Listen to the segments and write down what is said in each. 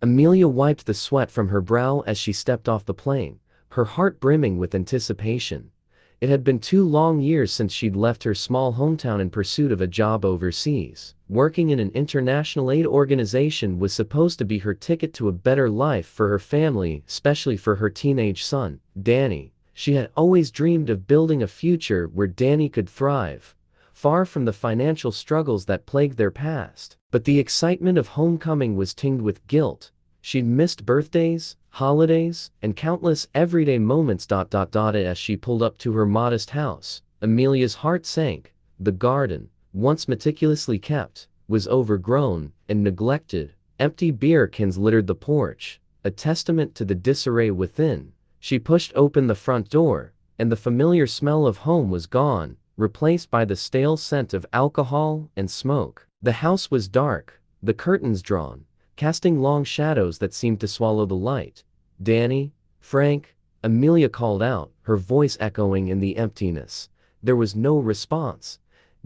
Amelia wiped the sweat from her brow as she stepped off the plane, her heart brimming with anticipation. It had been 2 long years since she'd left her small hometown in pursuit of a job overseas. Working in an international aid organization was supposed to be her ticket to a better life for her family, especially for her teenage son, Danny. She had always dreamed of building a future where Danny could thrive, far from the financial struggles that plagued their past. But the excitement of homecoming was tinged with guilt. She'd missed birthdays, holidays, and countless everyday moments. As she pulled up to her modest house, Amelia's heart sank. The garden, once meticulously kept, was overgrown and neglected. Empty beer cans littered the porch, a testament to the disarray within. She pushed open the front door, and the familiar smell of home was gone, replaced by the stale scent of alcohol and smoke. The house was dark, the curtains drawn, casting long shadows that seemed to swallow the light. "Danny? Frank?" Amelia called out, her voice echoing in the emptiness. There was no response,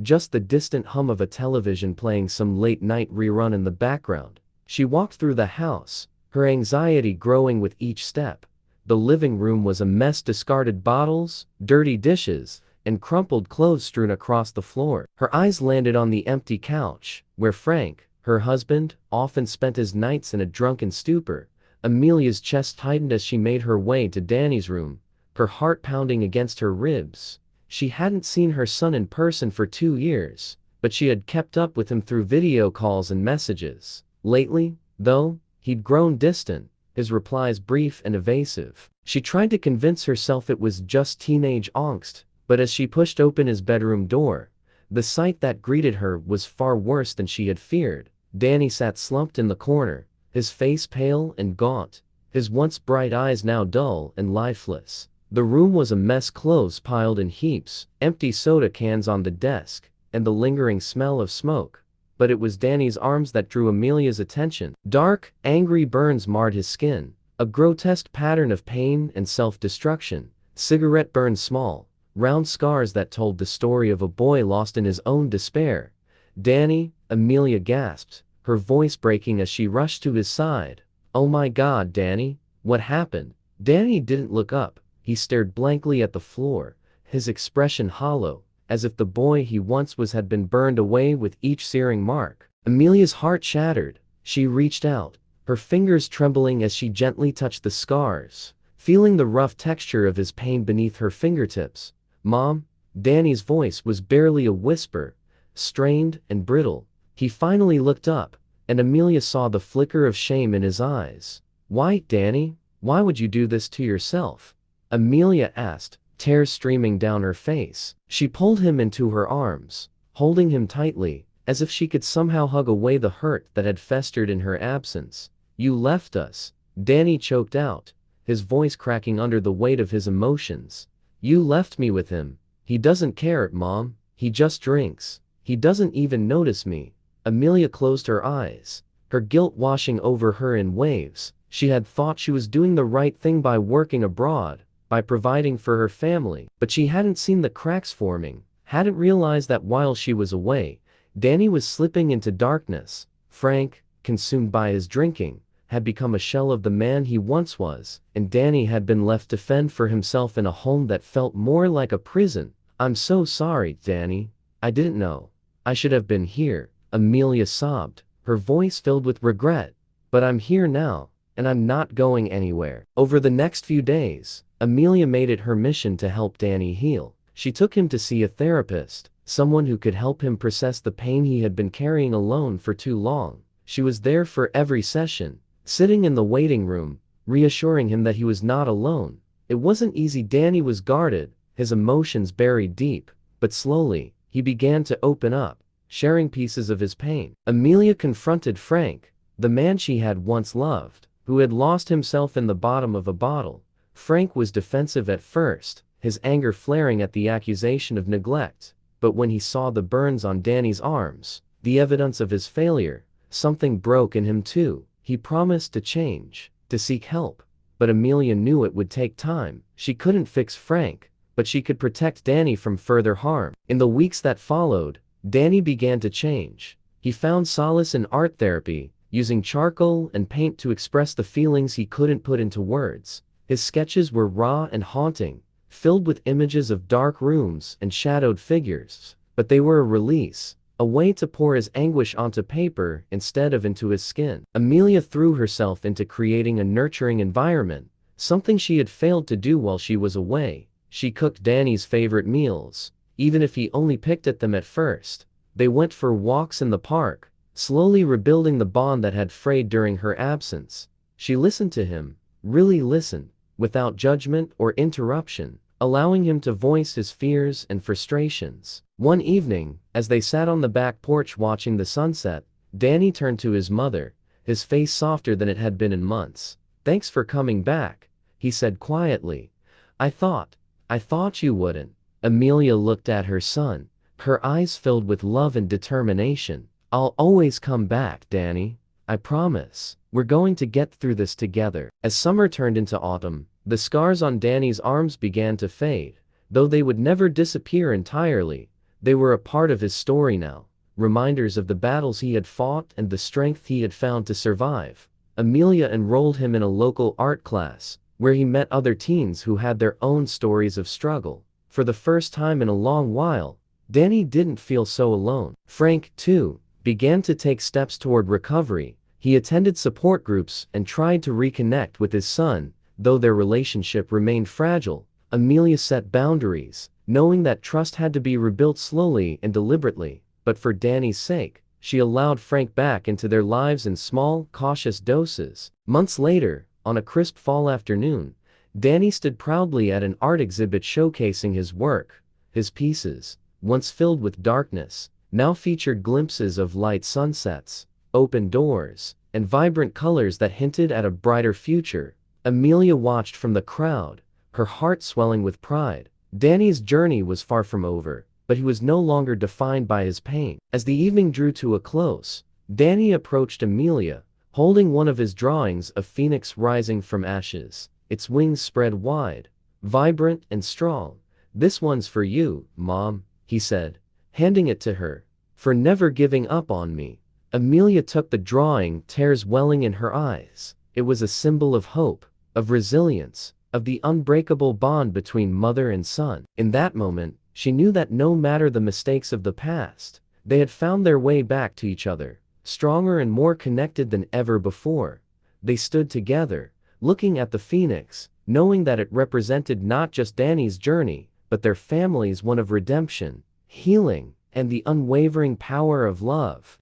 just the distant hum of a television playing some late-night rerun in the background. She walked through the house, her anxiety growing with each step. The living room was a mess: discarded bottles, dirty dishes, and crumpled clothes strewn across the floor. Her eyes landed on the empty couch, where Frank, her husband, often spent his nights in a drunken stupor. Amelia's chest tightened as she made her way to Danny's room, her heart pounding against her ribs. She hadn't seen her son in person for 2 years, but she had kept up with him through video calls and messages. Lately, though, he'd grown distant, his replies brief and evasive. She tried to convince herself it was just teenage angst, but as she pushed open his bedroom door, the sight that greeted her was far worse than she had feared. Danny sat slumped in the corner, his face pale and gaunt, his once bright eyes now dull and lifeless. The room was a mess: clothes piled in heaps, empty soda cans on the desk, and the lingering smell of smoke. But it was Danny's arms that drew Amelia's attention. Dark, angry burns marred his skin, a grotesque pattern of pain and self-destruction. Cigarette burns, small, round scars that told the story of a boy lost in his own despair. "Danny," Amelia gasped, her voice breaking as she rushed to his side. "Oh my God, Danny, what happened?" Danny didn't look up. He stared blankly at the floor, his expression hollow, as if the boy he once was had been burned away with each searing mark. Amelia's heart shattered. She reached out, her fingers trembling as she gently touched the scars, feeling the rough texture of his pain beneath her fingertips. "Mom?" Danny's voice was barely a whisper, strained and brittle. He finally looked up, and Amelia saw the flicker of shame in his eyes. "Why, Danny? Why would you do this to yourself?" Amelia asked, tears streaming down her face. She pulled him into her arms, holding him tightly, as if she could somehow hug away the hurt that had festered in her absence. "You left us," Danny choked out, his voice cracking under the weight of his emotions. "You left me with him. He doesn't care, Mom. He just drinks. He doesn't even notice me." Amelia closed her eyes, her guilt washing over her in waves. She had thought she was doing the right thing by working abroad, by providing for her family, but she hadn't seen the cracks forming, hadn't realized that while she was away, Danny was slipping into darkness. Frank, consumed by his drinking, had become a shell of the man he once was, and Danny had been left to fend for himself in a home that felt more like a prison. "I'm so sorry, Danny. I didn't know. I should have been here," Amelia sobbed, her voice filled with regret. "But I'm here now, and I'm not going anywhere." Over the next few days, Amelia made it her mission to help Danny heal. She took him to see a therapist, someone who could help him process the pain he had been carrying alone for too long. She was there for every session, sitting in the waiting room, reassuring him that he was not alone. It wasn't easy. Danny was guarded, his emotions buried deep, but slowly, he began to open up, sharing pieces of his pain. Amelia confronted Frank, the man she had once loved, who had lost himself in the bottom of a bottle. Frank was defensive at first, his anger flaring at the accusation of neglect. But when he saw the burns on Danny's arms, the evidence of his failure, something broke in him too. He promised to change, to seek help. But Amelia knew it would take time. She couldn't fix Frank, but she could protect Danny from further harm. In the weeks that followed, Danny began to change. He found solace in art therapy, using charcoal and paint to express the feelings he couldn't put into words. His sketches were raw and haunting, filled with images of dark rooms and shadowed figures, but they were a release, a way to pour his anguish onto paper instead of into his skin. Amelia threw herself into creating a nurturing environment, something she had failed to do while she was away. She cooked Danny's favorite meals, even if he only picked at them at first. They went for walks in the park, slowly rebuilding the bond that had frayed during her absence. She listened to him, really listened, without judgment or interruption, allowing him to voice his fears and frustrations. One evening, as they sat on the back porch watching the sunset, Danny turned to his mother, his face softer than it had been in months. "Thanks for coming back," he said quietly. I thought you wouldn't." Amelia looked at her son, her eyes filled with love and determination. "I'll always come back, Danny. I promise. We're going to get through this together." As summer turned into autumn, the scars on Danny's arms began to fade. Though they would never disappear entirely, they were a part of his story now, reminders of the battles he had fought and the strength he had found to survive. Amelia enrolled him in a local art class, where he met other teens who had their own stories of struggle. For the first time in a long while, Danny didn't feel so alone. Frank, too, began to take steps toward recovery. He attended support groups and tried to reconnect with his son, though their relationship remained fragile. Amelia set boundaries, knowing that trust had to be rebuilt slowly and deliberately. But for Danny's sake, she allowed Frank back into their lives in small, cautious doses. Months later, on a crisp fall afternoon, Danny stood proudly at an art exhibit showcasing his work. His pieces, once filled with darkness, now featured glimpses of light sunsets, open doors, and vibrant colors that hinted at a brighter future. Amelia watched from the crowd, her heart swelling with pride. Danny's journey was far from over, but he was no longer defined by his pain. As the evening drew to a close, Danny approached Amelia, holding one of his drawings, a phoenix rising from ashes, its wings spread wide, vibrant and strong. "This one's for you, Mom," he said, handing it to her, "for never giving up on me." Amelia took the drawing, tears welling in her eyes. It was a symbol of hope, of resilience, of the unbreakable bond between mother and son. In that moment, she knew that no matter the mistakes of the past, they had found their way back to each other, stronger and more connected than ever before. They stood together, looking at the phoenix, knowing that it represented not just Danny's journey, but their family's one of redemption, healing, and the unwavering power of love.